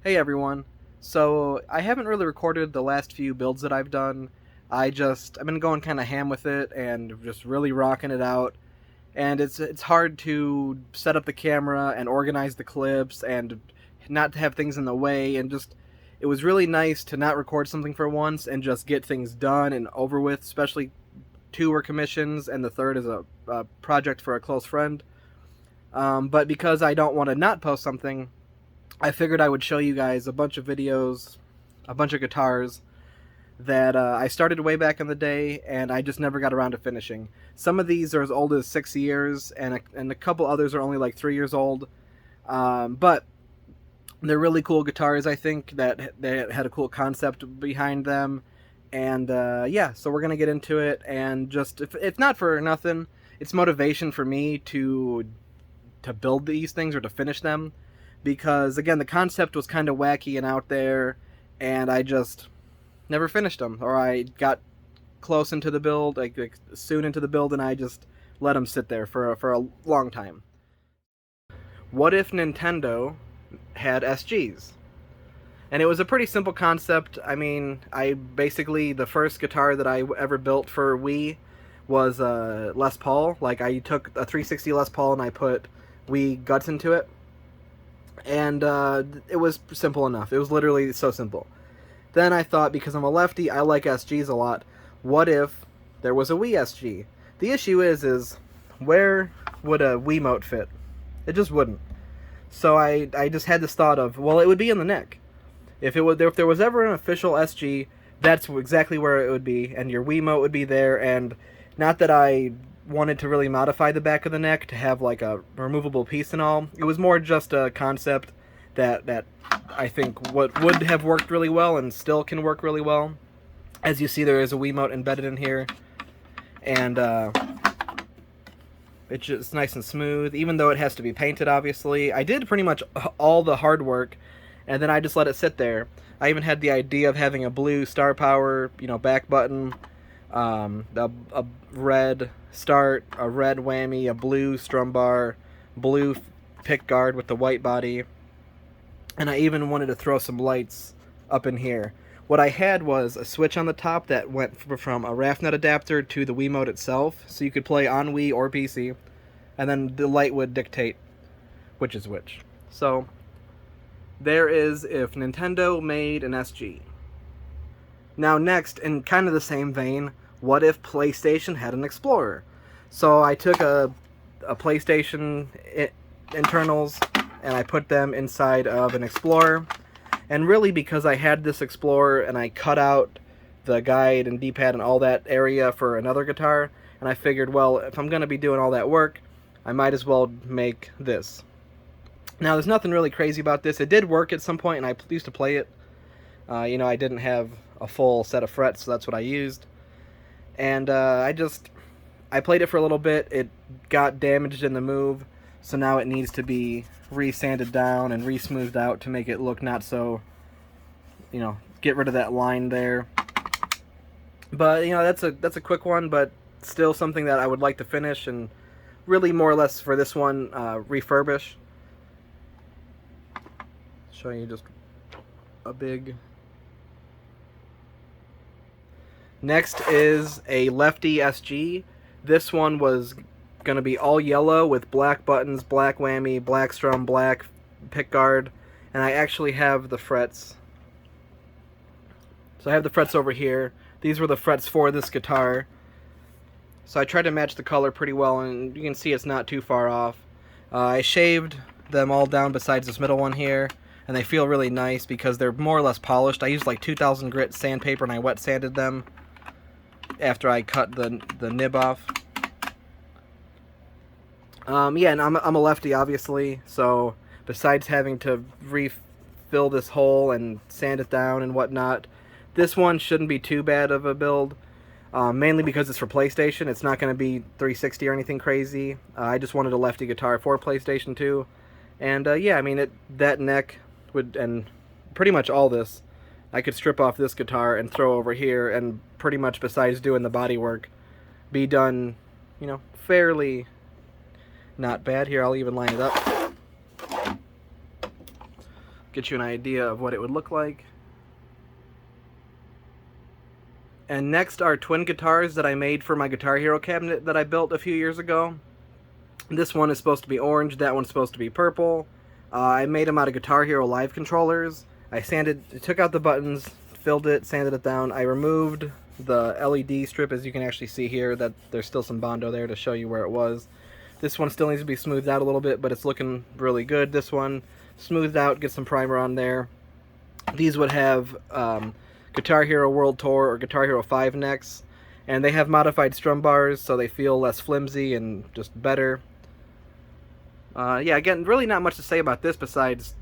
Hey everyone. So I haven't really recorded the last few builds that I've done. I've been going kind of ham with it and just really rocking it out. And it's hard to set up the camera and organize the clips and not to have things in the way, and just it was really nice to not record something for once and just get things done and over with, especially two were commissions and the third is a project for a close friend. But because I don't want to not post something, I figured I would show you guys a bunch of videos, a bunch of guitars that I started way back in the day, and I just never got around to finishing. Some of these are as old as 6 years, and a couple others are only like 3 years old. But they're really cool guitars, I think, that had a cool concept behind them. And yeah, so we're going to get into it, and just, if not for nothing, it's motivation for me to build these things or to finish them. Because, again, the concept was kind of wacky and out there, and I just never finished them. Or I got close into the build, like soon into the build, and I just let them sit there for a long time. What if Nintendo had SGs? And it was a pretty simple concept. I mean, the first guitar that I ever built for Wii was Les Paul. Like, I took a 360 Les Paul and I put Wii guts into it. And it was simple enough. It was literally so simple. Then I thought, because I'm a lefty, I like SGs a lot. What if there was a Wii SG? The issue is where would a Wiimote fit? It just wouldn't. So I just had this thought of, well, it would be in the neck. If there was ever an official SG, that's exactly where it would be, and your Wiimote would be there. And not that I wanted to really modify the back of the neck to have like a removable piece and all. It was more just a concept that I think what would have worked really well and still can work really well. As you see, there is a Wiimote embedded in here, and it's just nice and smooth, even though it has to be painted, obviously. I did pretty much all the hard work, and then I just let it sit there. I even had the idea of having a blue star power, back button, a red start, a red whammy, a blue strum bar, blue pick guard with the white body, and I even wanted to throw some lights up in here. What I had was a switch on the top that went from a RAFnet adapter to the Wiimote itself, so you could play on Wii or PC, and then the light would dictate which is which. So there is if Nintendo made an SG. Now next, in kind of the same vein, what if PlayStation had an Xplorer? So I took a PlayStation internals and I put them inside of an Xplorer. And really, because I had this Xplorer and I cut out the guide and D-pad and all that area for another guitar, and I figured, well, if I'm going to be doing all that work, I might as well make this. Now, there's nothing really crazy about this. It did work at some point, and I used to play it. I didn't have a full set of frets, so that's what I used. And I played it for a little bit. It got damaged in the move, so now it needs to be re-sanded down and re-smoothed out to make it look not so, get rid of that line there. But, that's a quick one, but still something that I would like to finish, and really more or less for this one, refurbish. Show you just a big... Next is a Lefty SG. This one was going to be all yellow with black buttons, black whammy, black strum, black pickguard, and I actually have the frets. So I have the frets over here. These were the frets for this guitar. So I tried to match the color pretty well, and you can see it's not too far off. I shaved them all down besides this middle one here, and they feel really nice because they're more or less polished. I used like 2000 grit sandpaper and I wet sanded them after I cut the nib off. Yeah, and I'm a lefty, obviously, so besides having to refill this hole and sand it down and whatnot, this one shouldn't be too bad of a build, mainly because it's for PlayStation. It's not going to be 360 or anything crazy. I just wanted a lefty guitar for PlayStation 2, and yeah, I mean, that neck would, and pretty much all this, I could strip off this guitar and throw over here, and pretty much besides doing the body work, be done, fairly not bad. Here, I'll even line it up. get you an idea of what it would look like. And next are twin guitars that I made for my Guitar Hero cabinet that I built a few years ago. This one is supposed to be orange, that one's supposed to be purple. I made them out of Guitar Hero Live controllers. I took out the buttons, filled it, sanded it down. I removed the LED strip, as you can actually see here, that there's still some Bondo there to show you where it was. This one still needs to be smoothed out a little bit, but it's looking really good. This one, smoothed out, get some primer on there. These would have Guitar Hero World Tour or Guitar Hero 5 necks, and they have modified strum bars, so they feel less flimsy and just better. Yeah, again, really not much to say about this besides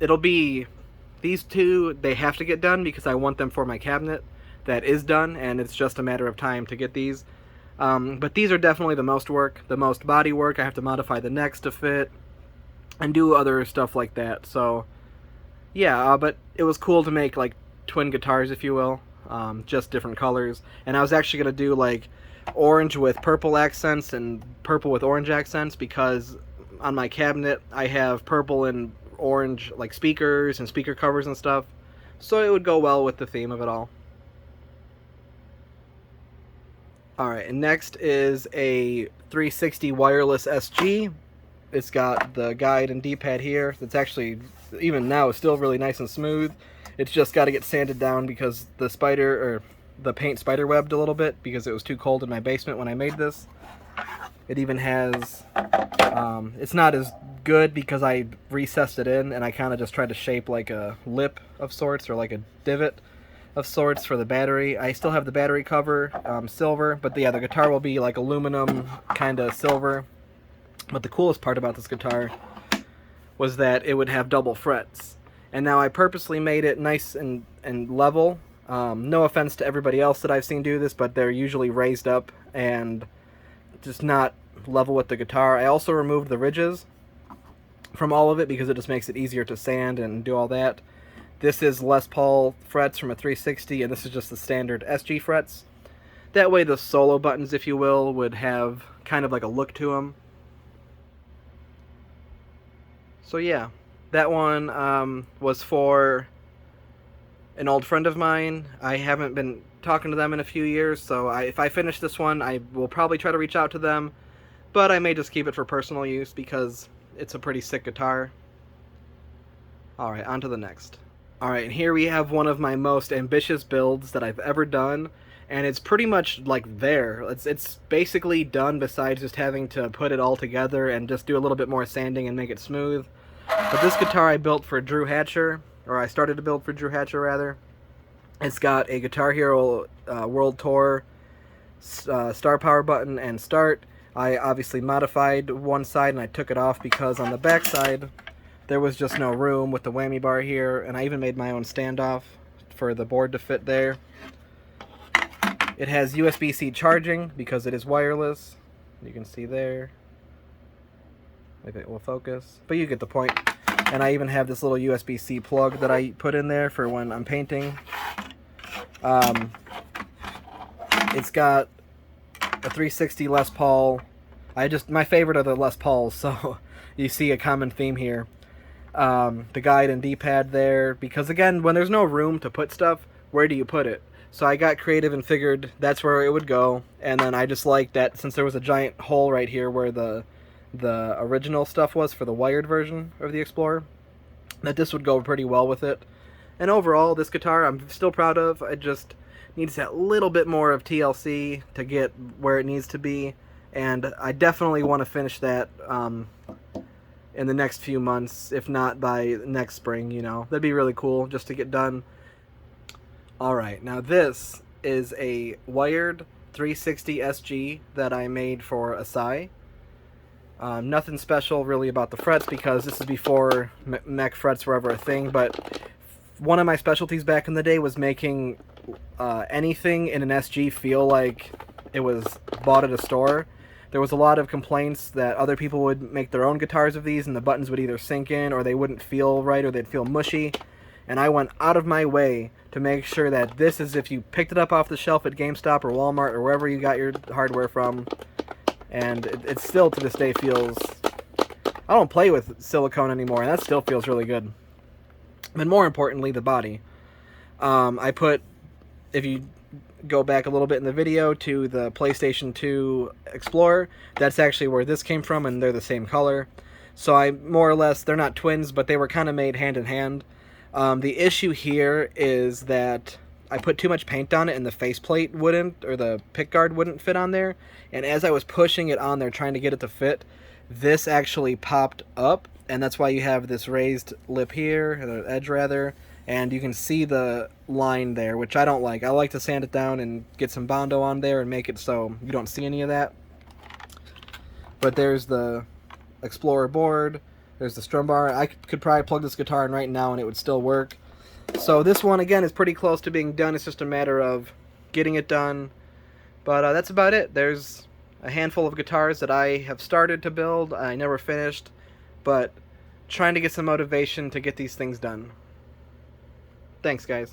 it'll be these two, they have to get done because I want them for my cabinet that is done, and it's just a matter of time to get these. But these are definitely the most work, the most body work. I have to modify the necks to fit and do other stuff like that. So yeah, but it was cool to make like twin guitars, if you will, just different colors. And I was actually going to do like orange with purple accents and purple with orange accents, because on my cabinet I have purple and orange like speakers and speaker covers and stuff, so it would go well with the theme of it all. Alright, and next is a 360 wireless SG. It's got the guide and D-pad here. It's actually, even now, it's still really nice and smooth. It's just got to get sanded down because the paint spider webbed a little bit because it was too cold in my basement when I made this. It even has, it's not as good because I recessed it in and I kind of just tried to shape like a lip of sorts or like a divot of sorts for the battery. I still have the battery cover, silver, but the guitar will be like aluminum kind of silver. But the coolest part about this guitar was that it would have double frets. And now I purposely made it nice and level. No offense to everybody else that I've seen do this, but they're usually raised up and just not level with the guitar. I also removed the ridges from all of it because it just makes it easier to sand and do all that. This is Les Paul frets from a 360, and this is just the standard SG frets. That way the solo buttons, if you will, would have kind of like a look to them. So yeah, that one was for an old friend of mine. I haven't been talking to them in a few years, so if I finish this one, I will probably try to reach out to them, but I may just keep it for personal use because it's a pretty sick guitar. Alright, on to the next. Alright, and here we have one of my most ambitious builds that I've ever done, and it's pretty much like there. It's basically done besides just having to put it all together and just do a little bit more sanding and make it smooth. But this guitar I built for Drew Hatcher, or I started to build for Drew Hatcher rather. It's got a Guitar Hero World Tour star power button and start. I obviously modified one side and I took it off because on the back side there was just no room with the whammy bar here, and I even made my own standoff for the board to fit there. It has USB-C charging because it is wireless. You can see there. Maybe it will focus, but you get the point. And I even have this little USB-C plug that I put in there for when I'm painting. It's got a 360 Les Paul. My favorite are the Les Pauls, so you see a common theme here. The guide and D-pad there, because again, when there's no room to put stuff, where do you put it? So I got creative and figured that's where it would go, and then I just liked that since there was a giant hole right here where the original stuff was for the wired version of the Xplorer, that this would go pretty well with it. And overall, this guitar I'm still proud of. It just needs that little bit more of TLC to get where it needs to be, and I definitely want to finish that in the next few months, if not by next spring, you know. That'd be really cool just to get done. Alright, now this is a wired 360 SG that I made for Asai. Nothing special really about the frets because this is before mech frets were ever a thing, but one of my specialties back in the day was making anything in an SG feel like it was bought at a store. There was a lot of complaints that other people would make their own guitars of these and the buttons would either sink in or they wouldn't feel right or they'd feel mushy. And I went out of my way to make sure that this is if you picked it up off the shelf at GameStop or Walmart or wherever you got your hardware from. And it still to this day feels... I don't play with silicone anymore and that still feels really good. and more importantly, the body. I put, if you go back a little bit in the video to the PlayStation 2 Xplorer, that's actually where this came from, and they're the same color. So I more or less, they're not twins, but they were kind of made hand in hand. The issue here is that I put too much paint on it, and the faceplate wouldn't, or the pickguard wouldn't fit on there. And as I was pushing it on there, trying to get it to fit, this actually popped up, and that's why you have this raised lip here, or the edge rather, and you can see the line there, which I don't like. I like to sand it down and get some Bondo on there and make it so you don't see any of that. But there's the Xplorer board, there's the strum bar. I could probably plug this guitar in right now and it would still work. So this one, again, is pretty close to being done. It's just a matter of getting it done. But that's about it. There's a handful of guitars that I have started to build. I never finished, but trying to get some motivation to get these things done. Thanks, guys.